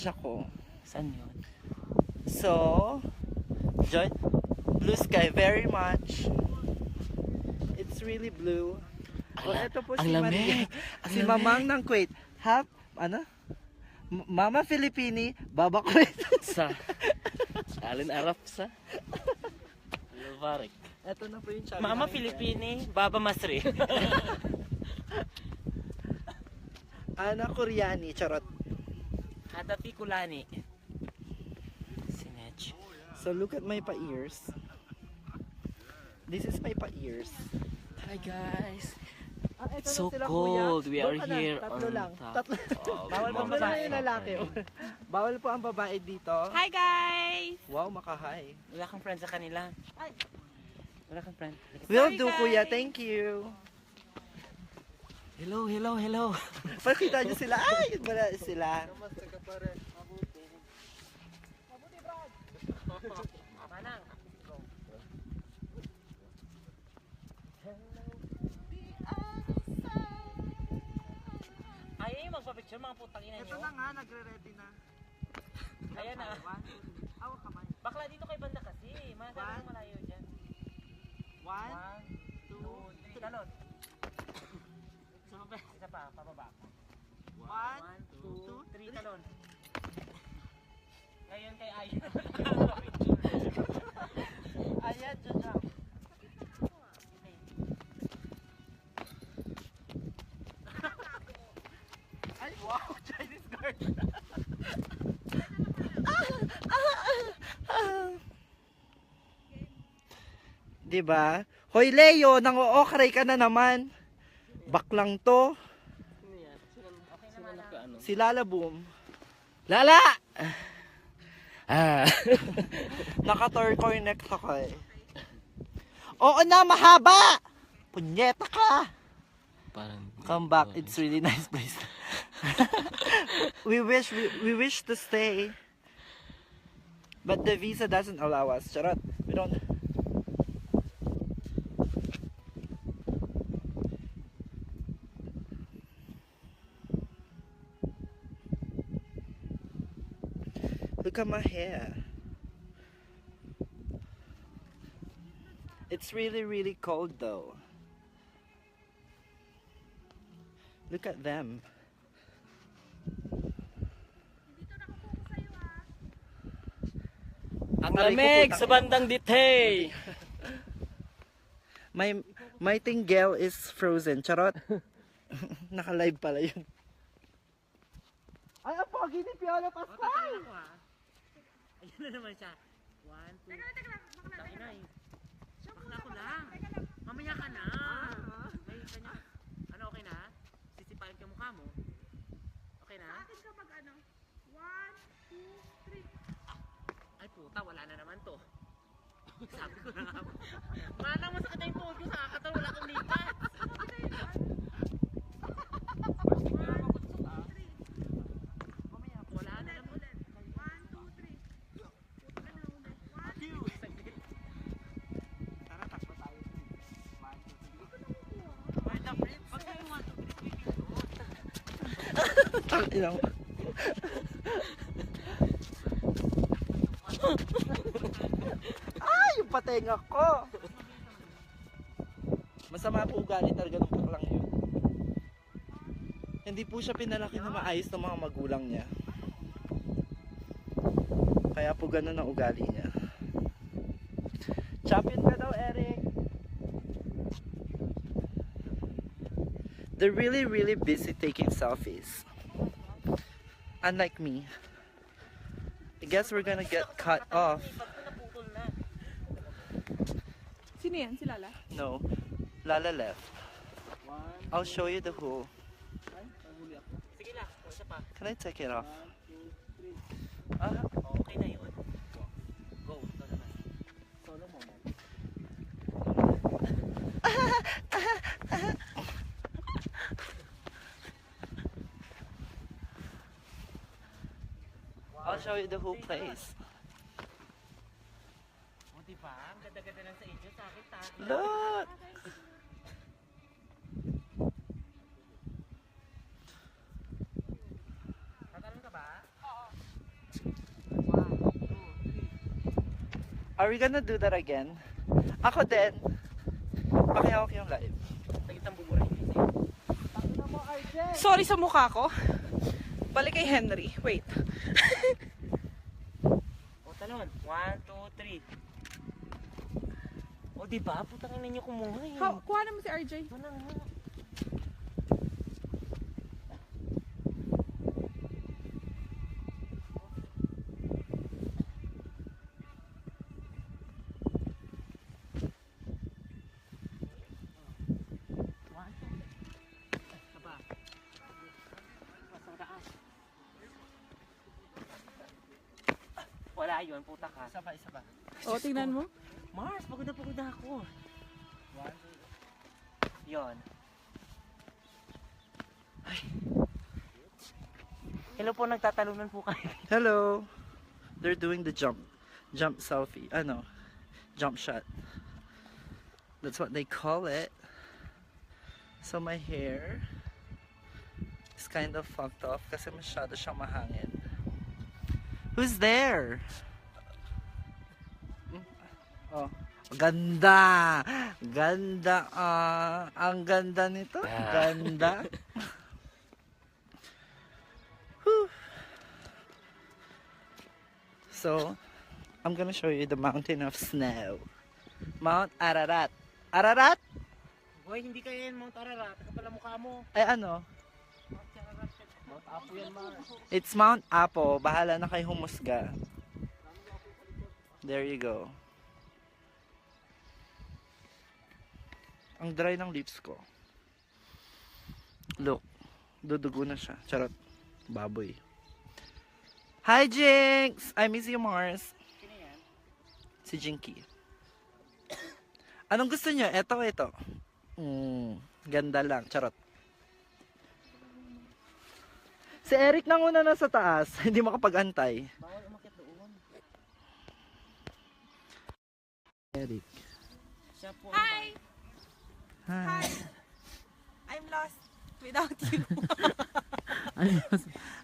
Ako. Saan yun? So, join blue sky very much. It's really blue. Oh, ito po ang si lamig. si Mamang ng Kuwait. Ano? Mama Filipini, Baba Kuwait. Sa Alin Arap sa Lubarik. Ito na po yung chubby Mama namin. Filipini, Baba Masri. Ana Koreani, charot. Hadapi Kulani. Sinech. So look at my pa-ears. This is my pa-ears. Hi guys. It's so cold. We are here Tatlo on lang. top Tatlo. of Bawal po Mount ba yung Sinai. lalaki? Bawal po ang babae dito. Hi guys! Wow, makahay. Wala kang friend sa kanila. Wala kang friend. Will Sorry, do, guys. kuya. Thank you. Hello, hello, hello. Pakita nyo sila. Ay, yun pala sila. Manang. Ayaw yung magpa-picture mga putang ina nyo. nga, nagre-ready na. Ayan na. Awa kamay. Bakla dito kay banda kasi. Masyadong malayo dyan. 1, 1, 2, 3. Talon. Isa pa, pababa. 1, 2, 3, talon. Ngayon kay Ayan. Ayan, dyan. Ay, wow, Chinese garden. Diba? Hoy Leo, nang-o-okray ka na naman. Baklang to. Si Lala Boom. Lala! Ah. Naka-turquoise ako eh. Oo na, mahaba! Punyeta ka! Parang Come back, it's really nice place. we wish to stay. But the visa doesn't allow us. Charot. We don't. Look at my hair. It's really, really cold though. Look at them. ang Aray ko, lamig putang sa bandang ditay. My tinggel is frozen. Charot. Naka-live pala yun. Ay, ang pogi ni Piolo Pascual! Ayun na naman siya. 1, 2, Tangina eh. Bakla ko lang. Mamaya ka na. May kanya. Ano, okay na? Sisipain ka mukha mo. Okay na? Akin kapag ano? 1, 2, 3. Ay puta, wala na naman to. Sabi ko na nga. Manang masakit na yung tuhod ko sa kakataon. Wala akong lipat. Wala na naman. 1, 2, 3. Puta na ulit. 1, Saglit. Tara, takbo tayo. Wait, the friends. Pag kayo 1, 2, 3, Tangina mo. Ay, yung patenga ko. Masama po ugali talaga ng baklang yun. Hindi po siya pinalaki na maayos ng mga magulang niya. Kaya po ganun ang ugali niya. Champion ka daw, Eric. They're really, really busy taking selfies. Unlike me. I guess we're gonna get cut off. naputol na. Sino yan? Si Lala? No. Lala left. I'll show you the who. Sige lang. Isa pa. Can I take it off? Ah, Okay na yun. Go. Ito naman. Solo moment. I'll show you the whole place. O diba? Ang ganda-ganda lang sa inyo. Sa akin, Look! Tatalon ka ba? Oo. Are we gonna do that again? Ako din. Pakihawak yung live. Tagit ang buburay niya. Sorry sa mukha ko. Balik kay Henry. Wait. O, talon. 1, 2, 3. O, diba? Putang ina niyo kumuha eh. Kuha naman si RJ. Ito na nga. Wala yun, puta ka. Isa pa, isa pa. O, tingnan mo. Mars, pagod na ako. Yon. Ay. Hello po, nagtatalunan po kayo. Hello. They're doing the jump selfie. Ano? Jump shot. That's what they call it. So my hair is kind of fucked off kasi masyado siyang mahangin. Who's there? Oh, ganda! Ganda! Ang ganda nito. Ganda. Whew. So, I'm gonna show you the mountain of snow. Mount Ararat. Ararat? Boy, hindi kayo yan, Mount Ararat. Taka pala mukha mo. Ay ano? Mount Apo yan, Mars. It's Mount Apo. Bahala na kayo humusga. There you go. Ang dry ng lips ko. Look. Dudugo na siya. Charot. Baboy. Hi, Jinx! I miss you, Mars. Sino yan? Si Jinky. Anong gusto niyo? Ito. Ganda lang. Charot. Si Eric nang una na sa taas. Hindi makapag-antay. Bawal umakyat doon. Eric. Siya po. Hi! Hi. I'm lost without you.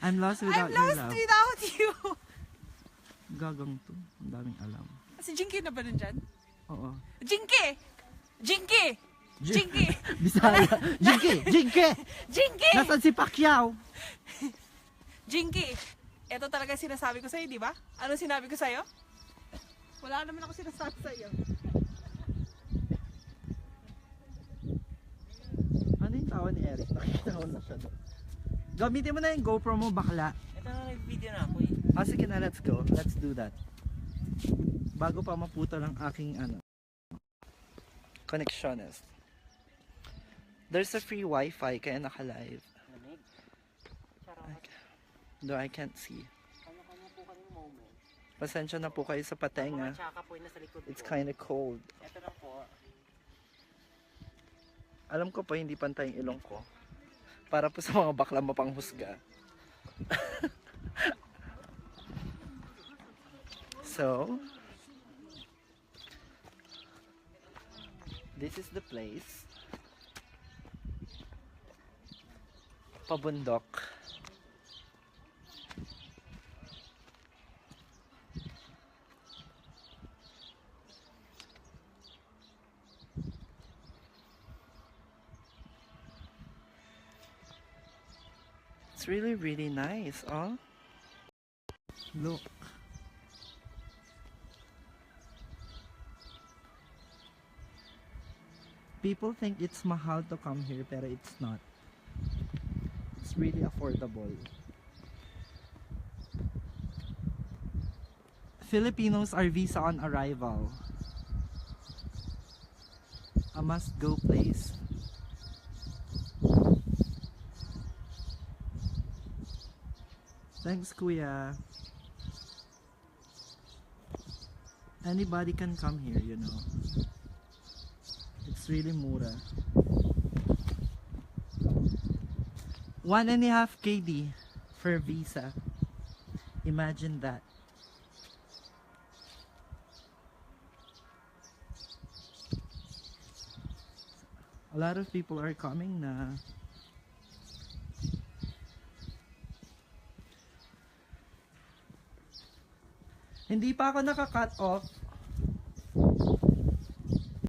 I'm lost without I'm your lost love. without you. Gagang to. Ang daming alam. Si Jinky na ba nandyan? Oo. Jinky! Jinky! Jinky! Bisaya. Jinky! Jinky! Jinky! Nasaan si Pacquiao? Jinky! Ito talaga sinasabi ko sa'yo, di ba? Ano sinabi ko sa'yo? Wala naman ako sinasabi sa'yo. Ano yung tawa ni Eric? Nakita ko na siya doon. Gamitin mo na yung GoPro mo, bakla. Ito na, nag-video na ako eh. Sige na, let's go. Let's do that. Bago pa maputo ng aking connectionist. There's a free wifi kaya naka-live. Lamig. Though I can't see. Kanya-kanya po kayong moment. Pasensya na po kayo sa Mga patenga. tsaka po yung nasa likod It's ko. kinda cold. Ito na po. Alam ko pa hindi pantay yung ilong ko. Para po sa mga bakla mapanghusga. So, this is the place. Pabundok. It's really, really nice, oh. Look. People think it's mahal to come here, pero it's not. It's really affordable. Filipinos are visa on arrival. A must-go place. Thanks, Kuya. Anybody can come here, you know. It's really mura. 1.5 KD for visa. Imagine that. A lot of people are coming na. Hindi pa ako naka-cut off.